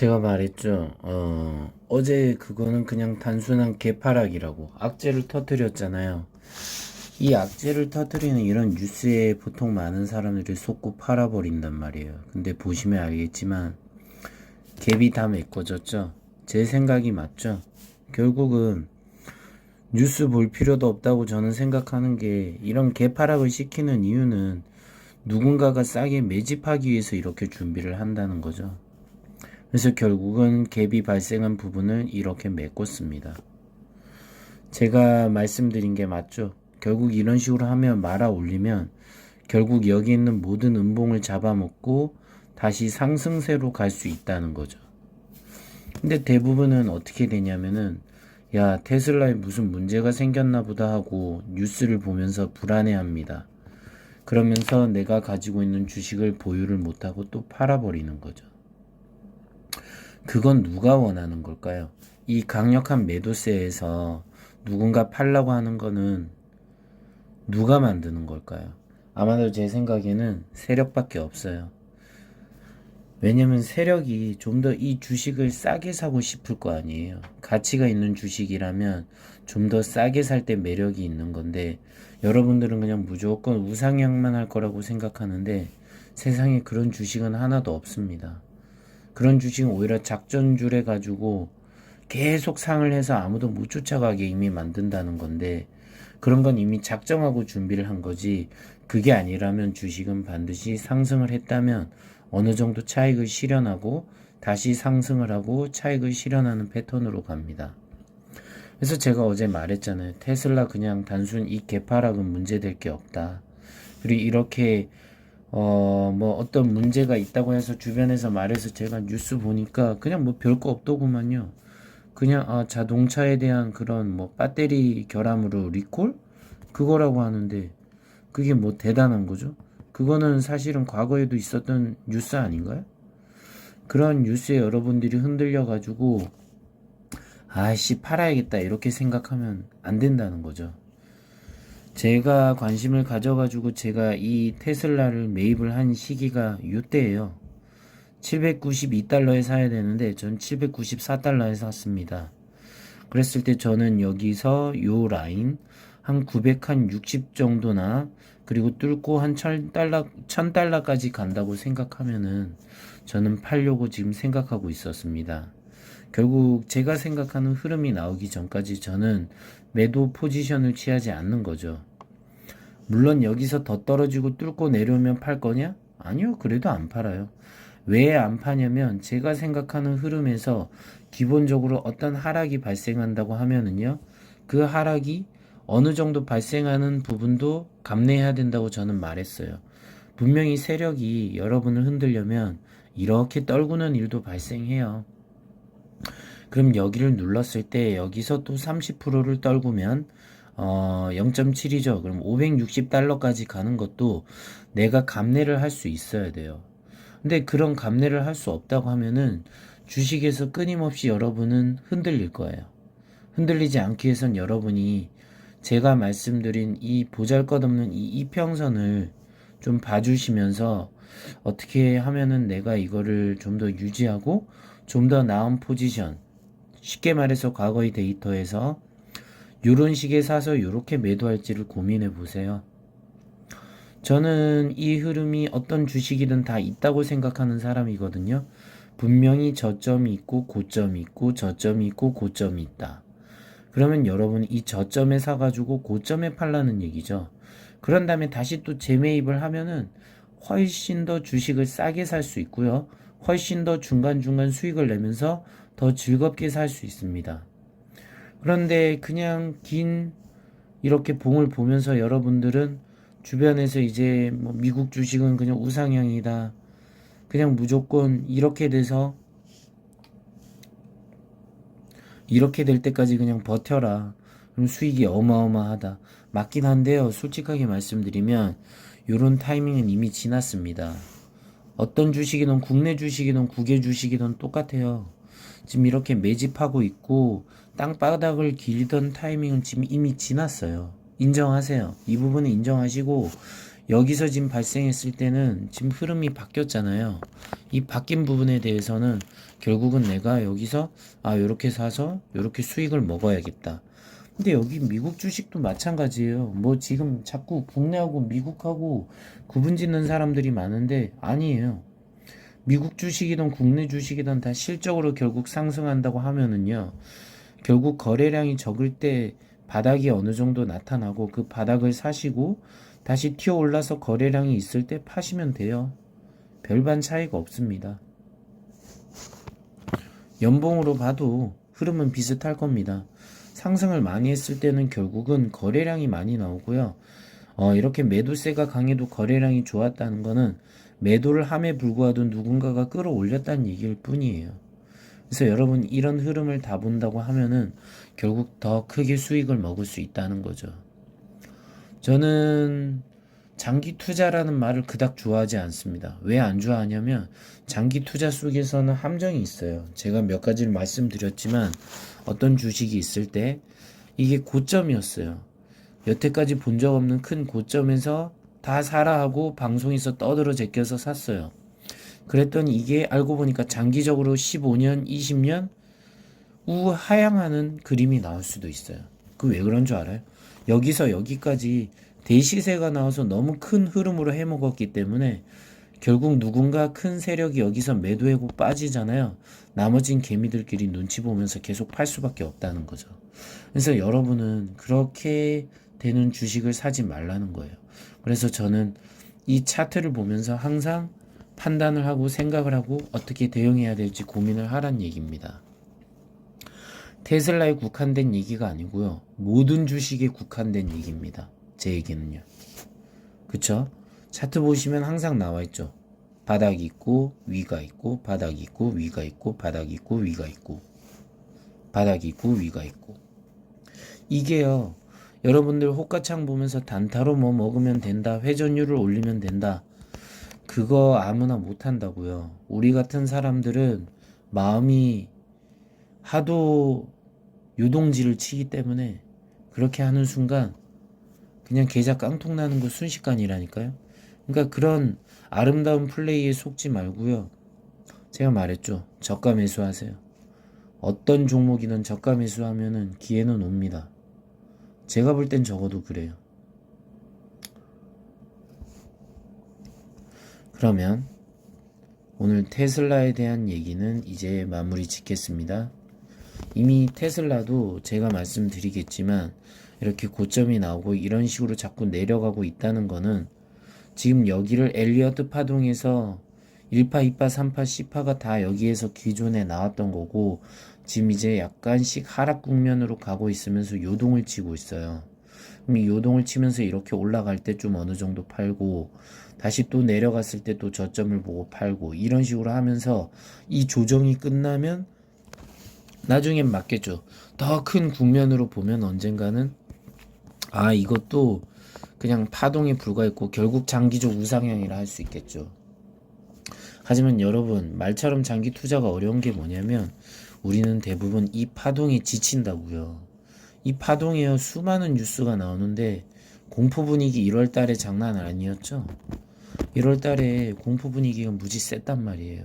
제가 말했죠. 어제 그거는 그냥 단순한 개파락이라고 악재를 터뜨렸잖아요. 이 악재를 터뜨리는 이런 뉴스에 보통 많은 사람들이 속고 팔아버린단 말이에요. 근데 보시면 알겠지만 갭이 다 메꿔졌죠. 제 생각이 맞죠. 결국은 뉴스 볼 필요도 없다고 저는 생각하는 게, 이런 개파락을 시키는 이유는 누군가가 싸게 매집하기 위해서 이렇게 준비를 한다는 거죠. 그래서 결국은 갭이 발생한 부분을 이렇게 메꿨습니다. 제가 말씀드린 게 맞죠? 결국 이런 식으로 하면 말아 올리면 결국 여기 있는 모든 음봉을 잡아먹고 다시 상승세로 갈 수 있다는 거죠. 근데 대부분은 어떻게 되냐면은, 야, 테슬라에 무슨 문제가 생겼나 보다 하고 뉴스를 보면서 불안해합니다. 그러면서 내가 가지고 있는 주식을 보유를 못하고 또 팔아버리는 거죠. 그건 누가 원하는 걸까요? 이 강력한 매도세에서 누군가 팔라고 하는 거는 누가 만드는 걸까요? 아마도 제 생각에는 세력밖에 없어요. 왜냐면 세력이 좀 더 이 주식을 싸게 사고 싶을 거 아니에요. 가치가 있는 주식이라면 좀 더 싸게 살 때 매력이 있는 건데, 여러분들은 그냥 무조건 우상향만 할 거라고 생각하는데 세상에 그런 주식은 하나도 없습니다. 그런 주식은 오히려 작전줄 해가지고 계속 상을 해서 아무도 못 쫓아가게 이미 만든다는 건데, 그런 건 이미 작정하고 준비를 한 거지, 그게 아니라면 주식은 반드시 상승을 했다면 어느 정도 차익을 실현하고 다시 상승을 하고 차익을 실현하는 패턴으로 갑니다. 그래서 제가 어제 말했잖아요. 테슬라 그냥 단순 이 개파락은 문제될 게 없다. 그리고 이렇게 뭐 어떤 문제가 있다고 해서 주변에서 말해서 제가 뉴스 보니까 그냥 뭐 별거 없더구만요. 그냥 자동차에 대한 그런 뭐 배터리 결함으로 리콜? 그거라고 하는데, 그게 뭐 대단한 거죠? 그거는 사실은 과거에도 있었던 뉴스 아닌가요? 그런 뉴스에 여러분들이 흔들려 가지고 아이씨 팔아야겠다 이렇게 생각하면 안 된다는 거죠. 제가 관심을 가져가지고 제가 이 테슬라를 매입을 한 시기가 이때예요. 792달러에 사야 되는데 전 794달러에 샀습니다. 그랬을 때 저는 여기서 요 라인 한 960 정도나, 그리고 뚫고 한 1000달러까지 간다고 생각하면은 저는 팔려고 지금 생각하고 있었습니다. 결국 제가 생각하는 흐름이 나오기 전까지 저는 매도 포지션을 취하지 않는 거죠. 물론 여기서 더 떨어지고 뚫고 내려오면 팔 거냐? 아니요, 그래도 안 팔아요. 왜 안 파냐면 제가 생각하는 흐름에서 기본적으로 어떤 하락이 발생한다고 하면은요, 그 하락이 어느 정도 발생하는 부분도 감내해야 된다고 저는 말했어요. 분명히 세력이 여러분을 흔들려면 이렇게 떨구는 일도 발생해요. 그럼 여기를 눌렀을 때 여기서 또 30%를 떨구면 0.7이죠. 그럼 560달러까지 가는 것도 내가 감내를 할 수 있어야 돼요. 근데 그런 감내를 할 수 없다고 하면은 주식에서 끊임없이 여러분은 흔들릴 거예요. 흔들리지 않기 위해선 여러분이 제가 말씀드린 이 보잘것없는 이 이평선을 좀 봐주시면서 어떻게 하면은 내가 이거를 좀 더 유지하고 좀 더 나은 포지션, 쉽게 말해서 과거의 데이터에서 요런 식의 사서 요렇게 매도할지를 고민해 보세요. 저는 이 흐름이 어떤 주식이든 다 있다고 생각하는 사람이거든요. 분명히 저점이 있고 고점이 있고 저점이 있고 고점이 있다. 그러면 여러분 이 저점에 사가지고 고점에 팔라는 얘기죠. 그런 다음에 다시 또 재매입을 하면은 훨씬 더 주식을 싸게 살 수 있고요. 훨씬 더 중간중간 수익을 내면서 더 즐겁게 살 수 있습니다. 그런데 그냥 긴 이렇게 봉을 보면서 여러분들은 주변에서 이제 뭐 미국 주식은 그냥 우상향이다, 그냥 무조건 이렇게 돼서 이렇게 될 때까지 그냥 버텨라, 그럼 수익이 어마어마하다. 맞긴 한데요, 솔직하게 말씀드리면 요런 타이밍은 이미 지났습니다. 어떤 주식이든 국내 주식이든 국외 주식이든 똑같아요. 지금 이렇게 매집하고 있고 땅바닥을 기리던 타이밍은 지금 이미 지났어요. 인정하세요. 이 부분은 인정하시고, 여기서 지금 발생했을 때는 지금 흐름이 바뀌었잖아요. 이 바뀐 부분에 대해서는 결국은 내가 여기서 요렇게 사서 요렇게 수익을 먹어야겠다. 근데 여기 미국 주식도 마찬가지예요. 뭐 지금 자꾸 국내하고 미국하고 구분 짓는 사람들이 많은데 아니에요. 미국 주식이든 국내 주식이든 다 실적으로 결국 상승한다고 하면은요. 결국 거래량이 적을 때 바닥이 어느 정도 나타나고 그 바닥을 사시고 다시 튀어 올라서 거래량이 있을 때 파시면 돼요. 별반 차이가 없습니다. 연봉으로 봐도 흐름은 비슷할 겁니다. 상승을 많이 했을 때는 결국은 거래량이 많이 나오고요. 이렇게 매도세가 강해도 거래량이 좋았다는 거는 매도를 함에 불구하고 누군가가 끌어올렸다는 얘기일 뿐이에요. 그래서 여러분 이런 흐름을 다 본다고 하면은 결국 더 크게 수익을 먹을 수 있다는 거죠. 저는 장기 투자라는 말을 그닥 좋아하지 않습니다. 왜 안 좋아하냐면 장기 투자 속에서는 함정이 있어요. 제가 몇 가지를 말씀드렸지만 어떤 주식이 있을 때 이게 고점이었어요. 여태까지 본 적 없는 큰 고점에서 다 사라 하고 방송에서 떠들어 제껴서 샀어요. 그랬더니 이게 알고 보니까 장기적으로 15년, 20년 하향하는 그림이 나올 수도 있어요. 그 왜 그런 줄 알아요? 여기서 여기까지 대시세가 나와서 너무 큰 흐름으로 해먹었기 때문에 결국 누군가 큰 세력이 여기서 매도하고 빠지잖아요. 나머진 개미들끼리 눈치 보면서 계속 팔 수밖에 없다는 거죠. 그래서 여러분은 그렇게 되는 주식을 사지 말라는 거예요. 그래서 저는 이 차트를 보면서 항상 판단을 하고 생각을 하고 어떻게 대응해야 될지 고민을 하란 얘기입니다. 테슬라에 국한된 얘기가 아니고요. 모든 주식에 국한된 얘기입니다. 제 얘기는요. 그쵸? 차트 보시면 항상 나와 있죠. 바닥이 있고 위가 있고 바닥이 있고 위가 있고 바닥이 있고 위가 있고 바닥이 있고 위가 있고 이게요. 여러분들 호가창 보면서 단타로 뭐 먹으면 된다. 회전율을 올리면 된다. 그거 아무나 못한다고요. 우리 같은 사람들은 마음이 하도 요동지를 치기 때문에 그렇게 하는 순간 그냥 계좌 깡통 나는 거 순식간이라니까요. 그러니까 그런 아름다운 플레이에 속지 말고요. 제가 말했죠. 저가 매수하세요. 어떤 종목이든 저가 매수하면은 기회는 옵니다. 제가 볼 땐 적어도 그래요. 그러면 오늘 테슬라에 대한 얘기는 이제 마무리 짓겠습니다. 이미 테슬라도 제가 말씀드리겠지만 이렇게 고점이 나오고 이런 식으로 자꾸 내려가고 있다는 거는 지금 여기를 엘리어트 파동에서 1파, 2파, 3파, 10파가 다 여기에서 기존에 나왔던 거고 지금 이제 약간씩 하락 국면으로 가고 있으면서 요동을 치고 있어요. 그럼 이 요동을 치면서 이렇게 올라갈 때 좀 어느 정도 팔고 다시 또 내려갔을 때 또 저점을 보고 팔고 이런 식으로 하면서 이 조정이 끝나면 나중엔 맞겠죠. 더 큰 국면으로 보면 언젠가는 이것도 그냥 파동에 불과했고 결국 장기적 우상향이라 할 수 있겠죠. 하지만 여러분 말처럼 장기 투자가 어려운 게 뭐냐면 우리는 대부분 이 파동에 지친다고요. 이 파동에 수많은 뉴스가 나오는데 공포 분위기 1월 달에 장난 아니었죠. 1월 달에 공포 분위기가 무지 셌단 말이에요.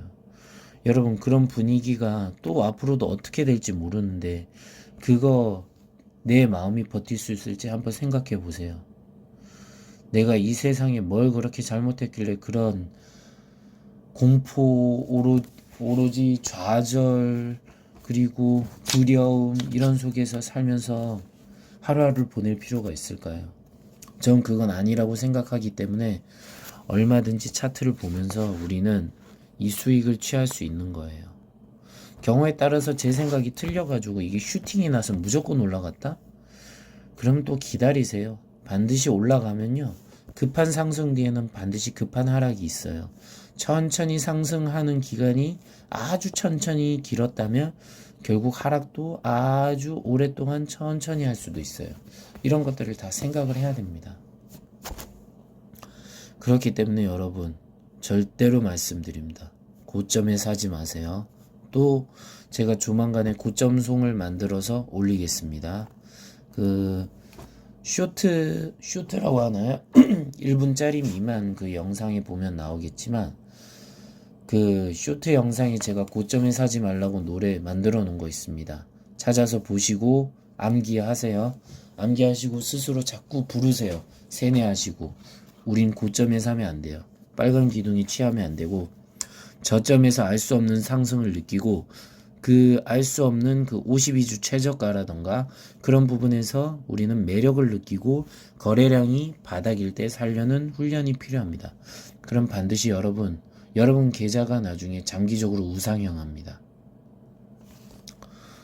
여러분 그런 분위기가 또 앞으로도 어떻게 될지 모르는데 그거 내 마음이 버틸 수 있을지 한번 생각해 보세요. 내가 이 세상에 뭘 그렇게 잘못했길래 그런 공포, 오로지 좌절, 그리고 두려움 이런 속에서 살면서 하루하루를 보낼 필요가 있을까요? 전 그건 아니라고 생각하기 때문에 얼마든지 차트를 보면서 우리는 이 수익을 취할 수 있는 거예요. 경우에 따라서 제 생각이 틀려가지고 이게 슈팅이 나서 무조건 올라갔다? 그럼 또 기다리세요. 반드시 올라가면요. 급한 상승 뒤에는 반드시 급한 하락이 있어요. 천천히 상승하는 기간이 아주 천천히 길었다면 결국 하락도 아주 오랫동안 천천히 할 수도 있어요. 이런 것들을 다 생각을 해야 됩니다. 그렇기 때문에 여러분 절대로 말씀드립니다. 고점에 사지 마세요. 또 제가 조만간에 고점송을 만들어서 올리겠습니다. 쇼트라고 하나요? 1분짜리 미만 그 영상에 보면 나오겠지만, 그 쇼트 영상에 제가 고점에 사지 말라고 노래 만들어 놓은 거 있습니다. 찾아서 보시고 암기하세요. 암기하시고 스스로 자꾸 부르세요. 세뇌하시고. 우린 고점에 사면 안 돼요. 빨간 기둥이 취하면 안 되고, 저점에서 알 수 없는 상승을 느끼고, 그 알 수 없는 그 52주 최저가라던가 그런 부분에서 우리는 매력을 느끼고 거래량이 바닥일 때 살려는 훈련이 필요합니다. 그럼 반드시 여러분 계좌가 나중에 장기적으로 우상향합니다.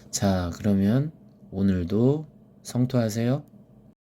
자, 그러면 오늘도 성투하세요.